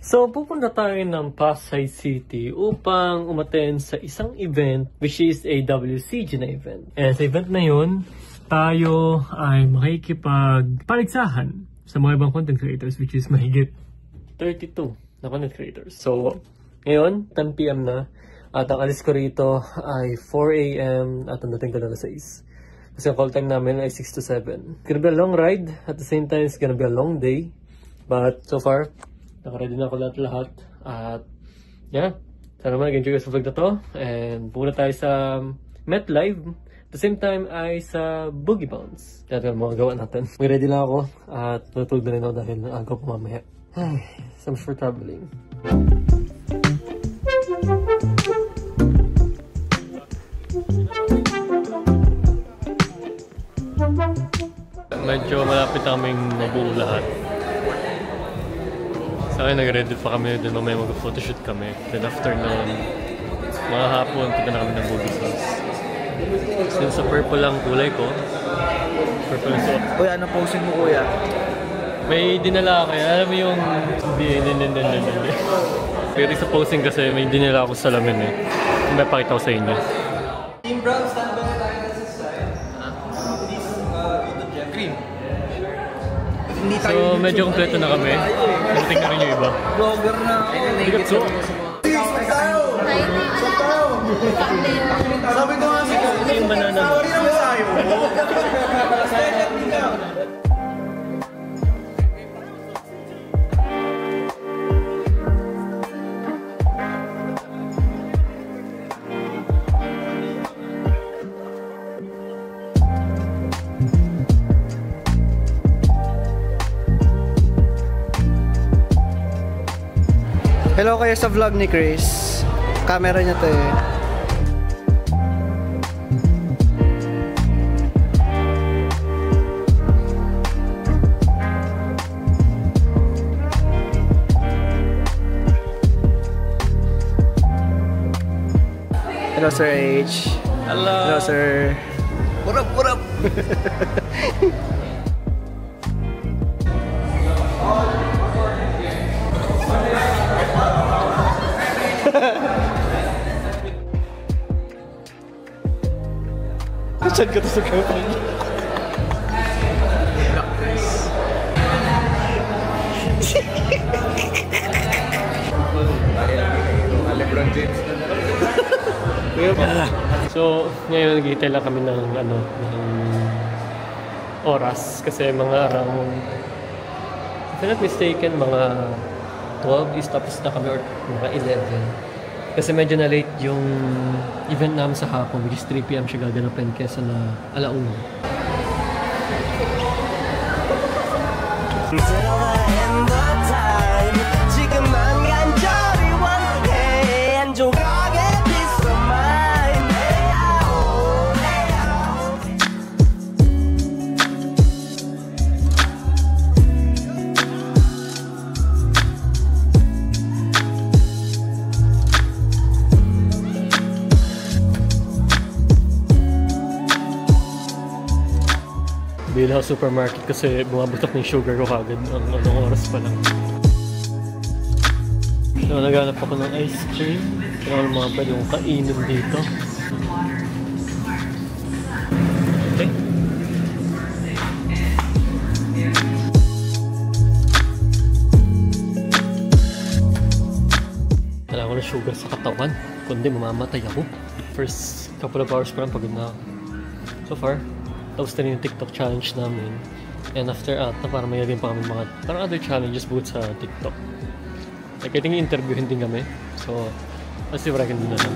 So, pupunta tayo ng Pasay City upang umattend sa isang event which is a WCG na event. And sa event na yun, tayo ay makikipagpaligsahan sa mga ibang content creators which is mahigit 32 na content creators. So, ngayon, 10 PM na at ang alis ko rito ay 4 AM at ang dating ko na 6. Kasi ang call time namin ay 6 to 7. It's gonna be a long ride. At the same time, it's gonna be a long day. But so far, naka-ready na ako lahat. At yeah, sana naman nag-enjoy ka sa vlog na to. And pumunta tayo sa MetLive. At the same time ay sa Boogie Bounce. Yan ang mga gawa natin. Mag-ready lang ako. At natulog na rin ako dahil agaw pa mamaya. Ay, so much for traveling. Medyo malapit na kaming mabuo lahat. Sa akin, nag-ready pa kami din mamaya mag-photoshoot kami. Then after noon, mga hapon, punta na kami ng Boogie Bounce. Since sa purple lang kulay ko, purple lang suot. Kuya, ano posing mo kuya? May dinala ako. Alam mo yung... Pero sa posing kasi may dinala ako sa salamin eh. May pakita ko sa inyo. Team Brown, stand by tayo na sa side. Green. So, medyo kompleto na kami. Tingnan rin yung iba. Vlogger na ako. Bigatso! Sabi ko nga siya. Yung banana. Sorry naman sa'yo. Hello kayo sa vlog ni Chris. Camera niya to eh. Hello Sir H. Hello. Hello Sir. What up, what up? Saan ka to sa camera niya? LeBron James. So, ngayon nag-iitay lang kami ng oras kasi mga around, if I'm not mistaken, mga 12 is tapos na kami or mga 11. Kasi medyo na late yung event namin sa hapon, which is 3 PM siya gaganapin kesa na alauna. Bili ako supermarket kasi bumabatak ng sugar ko kagad ang anong oras pa lang. So, naghanap ako ng ice cream. Kaya ano mga pwede kong kainin dito. Okay. Wala ko na sugar sa katawan. Kundi mamamatay ako. First couple of hours pa lang pagod na ako. So far, tapos na rin yung TikTok challenge namin. And after na parang mayroon pa kami mga parang other challenges bukod sa TikTok. Like I think interviewin din kami. So, let's see what I can do na lang.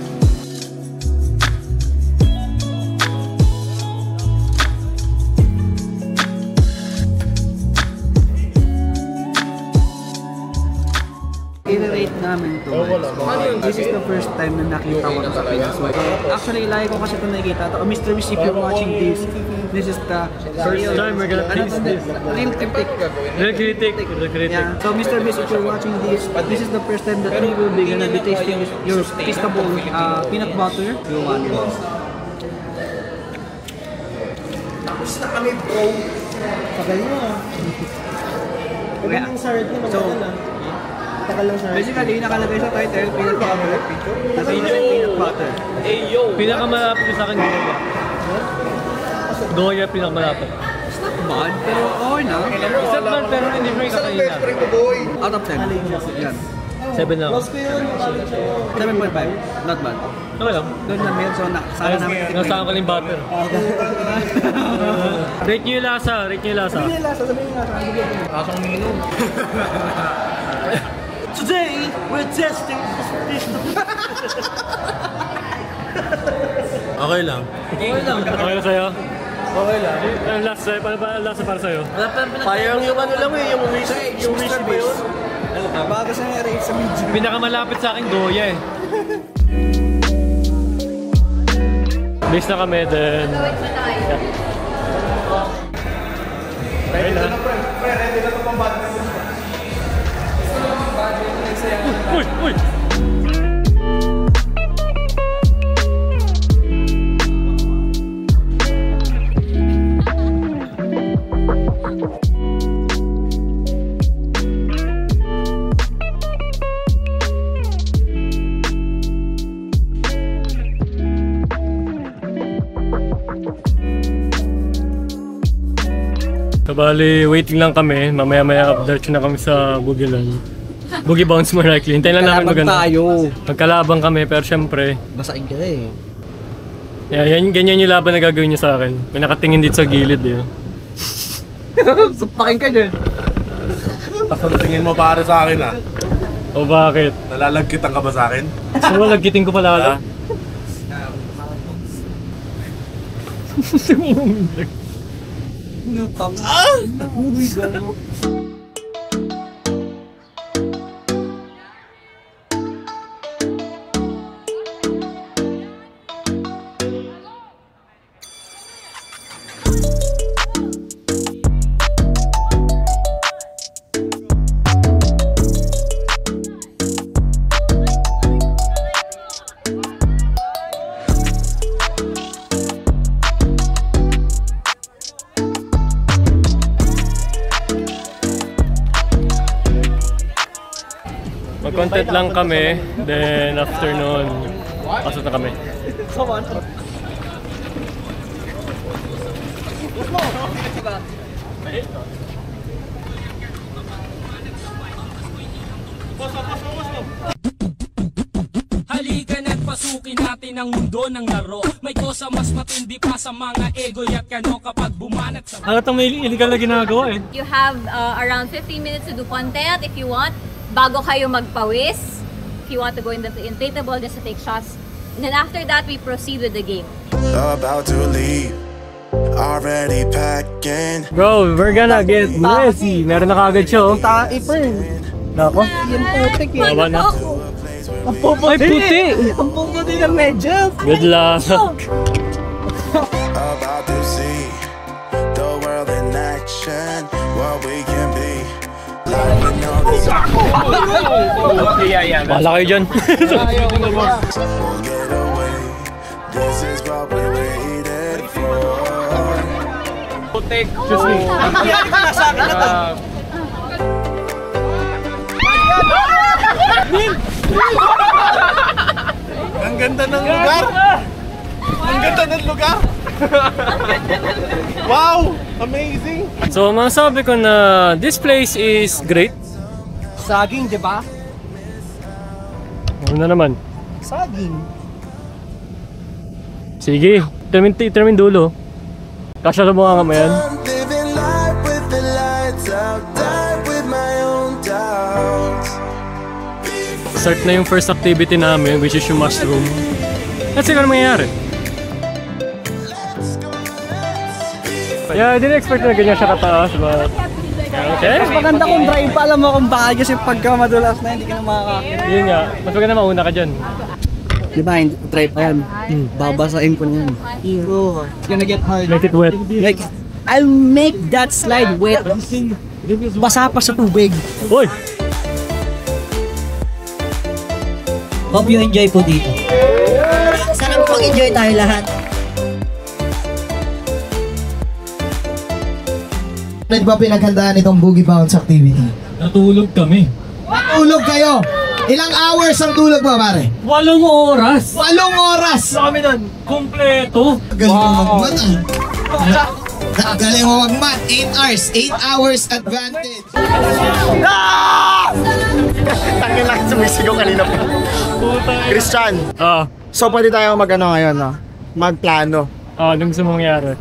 I-rate namin to. This is the first time na nakita ko sa Pinas. So, actually, lagi ko kasi ito nakikita. Mr. Miss, if you're watching this is the first time we're gonna taste this. Real critic. Real critic. Yeah. So, Mr. Miss, if you're watching this is the first time that we will be gonna be tasting your Pistable peanut butter. You want it. Tapos na kami, bro. Tagal mo. Pwede yung sarad niya, matagal Basically, yung nakalagay sa title, peanut butter. Nasa peanut butter. Pinakamalapit sa akin, Goya. Goya, pinakamalapit. It's not bad, pero okay na. Isa man, pero hindi mo ikakaina. Out of 10. Yan. 7 na ako. 7.5. Not bad. Okay lang. Doon na medyo sana namin Nasaan ko lang yung butter. Rate nyo yung lasa, rate nyo yung lasa. Kasang minum. Today, we're testing this. Okay lang. Okay lang. Okay lang sa'yo? Okay lang. Ang lasa, paano ba ang lasa para sa'yo? Parang yung ano lang eh, yung wish ba yun? Bago sa rate sa medyo. Pinakamalapit sa akin, Goya eh. Base na kami, then... Ayun na. Uy! Uy! So bali, waiting lang kami. Mamaya-maya update na kami sa Bugilan. Boogie Bounce more likely. Hintayin lang namin maganda. Magkalabang kami, pero syempre. Basain ka eh. Yeah, ganyan yung laban na gagawin niya sa akin. May nakatingin dito sa gilid eh. Supakin ka dyan. Tapos tingin mo para sa akin ah. O bakit? Nalalagkitan ka ba sa akin? So lagkitin ko pala lalo. Mag-content lang kami, then after nun, pasok na kami. Halika na't pasukin natin ang mundo ng laro. May kosa mas matindi pa sa mga ego at kano kapag bumanat sa... Ano itong may illegal na ginagawa eh? You have around 15 minutes to do content if you want. Bago kayo magpawis, if you want to go in the inflatable just to take shots. And then after that, we proceed with the game. About to leave, already packing. Bro, we're gonna get messy. Meron na kagad siya oh. Tae pa eh. Nako. Yung putik eh. Bawa na. Ang puputi. Ay, puti! Ang puputi ng medyo. About Good luck. to see the world in action, what we can be. Like we know this. Bahala kayo dyan. We'll get away. This is what we waited for. Excuse me. Ang ganda ng lugar! Ang ganda ng lugar! Wow! Amazing! So masabi ko na this place is great. Saging, di ba? Ano na naman? Saging. Sige, itermin dulo. Kasya sa mga kamayan. Living life with the lights out, die with my own doubts. Start na yung first activity namin, which is yung mushroom. Let's see kung ano mangyayari. Yeah, I didn't expect na ganyan siya kataas, but... Okay. Mas maganda kung drive pa, alam mo kung bakit kasi pagka madulas na hindi ka na makakakit. Yun nga, mas maganda mauna ka dyan. Di ba, drive pa yan. Babasain ko na yan. It's gonna get hard. Let it wet. Like, I'll make that slide wet. Basa pa sa tubig. Uy! Hope you enjoy po dito. Sana po mag-enjoy tayo lahat. Ano ba pinaghandaan itong Boogie Bounce activity? Natulog kami. Tulog kayo. Ilang hours ang tulog mo, pare? 8 oras. 8 oras! Kami nun. Kompleto. Galing mo magmat ah. Galing mo magmat. 8 hours. 8 hours advantage. Tangin lang, sumisigaw kanina pa. Christian, so pwede tayo mag-ano ngayon, no? Magplano. Anong gusto mong mangyari?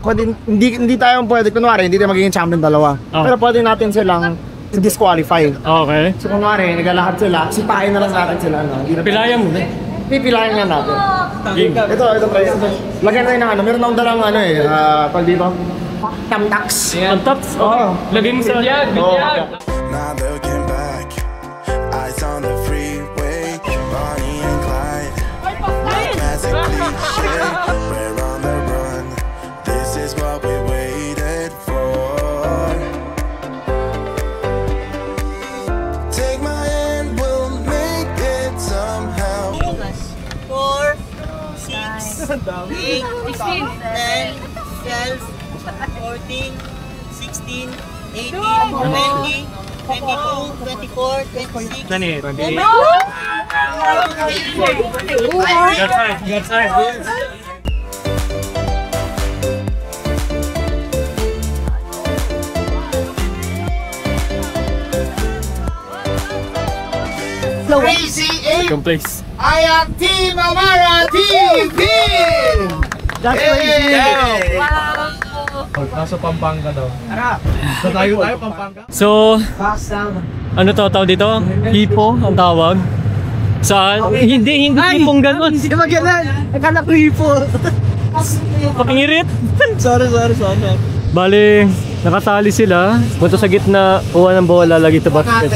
Hindi tayo pwede, kunwari, hindi tayo magiging champion dalawa. Pero pwede natin silang disqualify. Okay. So kunwari, naglalakad sila, sipain na lang natin sila, no? Pilayan mo na. Pipilayan nga natin. Game. Ito pre. Lagyan tayo ng ano, meron akong dalang ano eh, pag dito, tamtax. Ang tops? Oo. Lagay mo sa biyag. Not looking back, eyes on the freeway, Bonnie and Clyde. Classic cliche, we're on the run. This is what we waited for. Take my hand, we'll make it somehow. 4, 6, 8, 10, 12, 14, 16, 18, 20, 22, 24, 26. Dani, 28. Good side. Crazy 8! Complex. I am Team Amara TV! That's crazy! Nasa Pampanga daw. Tayo Pampanga. So, ano tawag dito? Hipo ang tawag. Saan? Hindi hipong ganun. Hindi magalan. Akala ko hipo. Pakingirit. Sorry. Bali, nakatali sila. Punta sa gitna, kuha ng bola, lagi ito basket.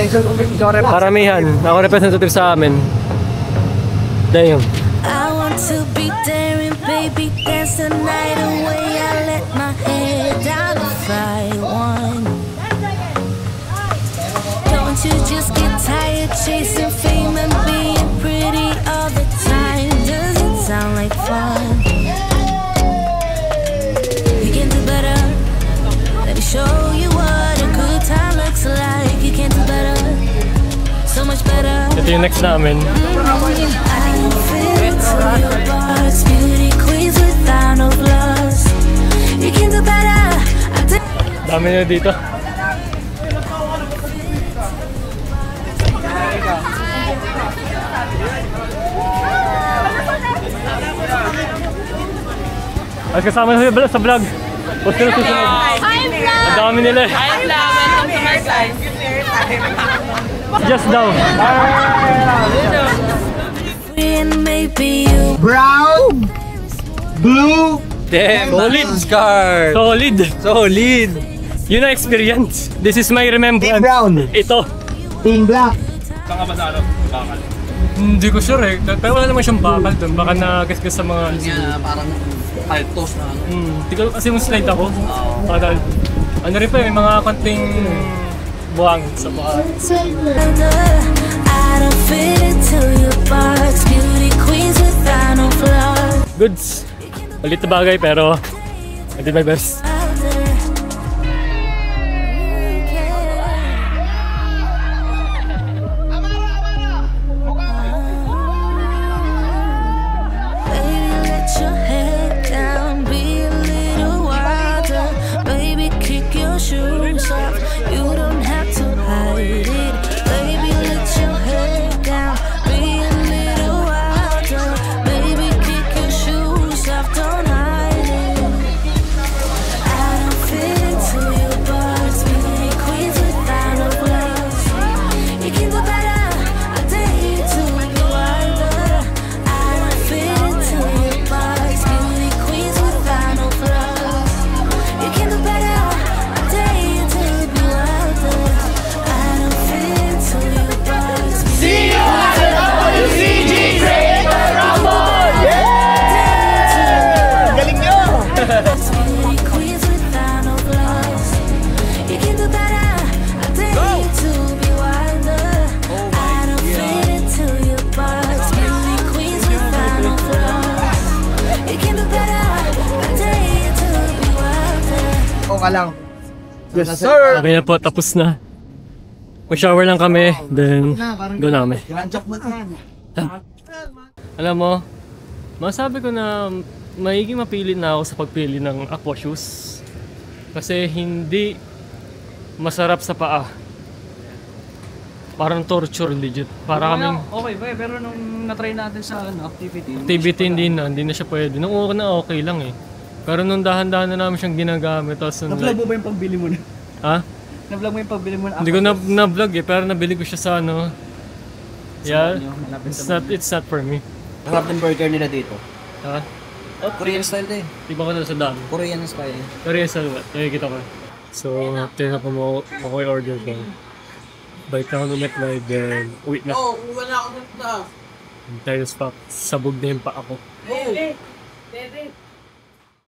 Paramihan. Ako representative sa amin. Damn. I want to be daring, baby, dance the night away. I let my head down if I want. Don't you just get tired chasing fame and being pretty all the time? Doesn't sound like fun. You can do better. Let me show you what a good time looks like. You can do better. So much better. Ito yung next namin. Dami na dito. At kasama na sa vlog. Post na susunod. Ang dami nila eh. Just daw. Brown! Blue! Damn, solid. Solid. Yun ang experience. This is my remembrance. Team Brown! Ito. Team Black! Saan ka ba sa bakal? Hindi ko sure eh. Pero wala naman siyang bakal doon. Baka nagasgas sa mga... Parang altos na ano. Hindi ko kasi yung slide ako. Ano rin pa may mga konting buwang sa bakal. Goods. Malit na bagay pero I did my best. ka lang. Yes, sir! Okay na po, tapos na. Mag-shower lang kami, then go na kami. Alam mo, masabi ko na maiging mapili na ako sa pagpili ng aqua shoes. Kasi hindi masarap sa paa. Parang torture legit. Para kaming... Okay ba pero nung na-try natin sa activity hindi na siya pwede. Nung una na okay lang eh. Pero nung dahan-dahan na namin siyang ginagamit. Na-vlog mo ba yung pagbili mo na? Ha? Na-vlog mo yung pagbili mo na? Hindi ko na-vlog eh. Pero nabili ko siya sa ano. Yeah. It's not for me. Harap ng burger nila dito. Ha? Korean style din. Iba ko na sa dami. Korean style. Korean style ba? Nakikita ko. So, tingnan ko mo order ko. Balik na ako ng MetLife, then uwi na. Wala ako na. Tayo spot. Sabog na yung pa ako. Bebe!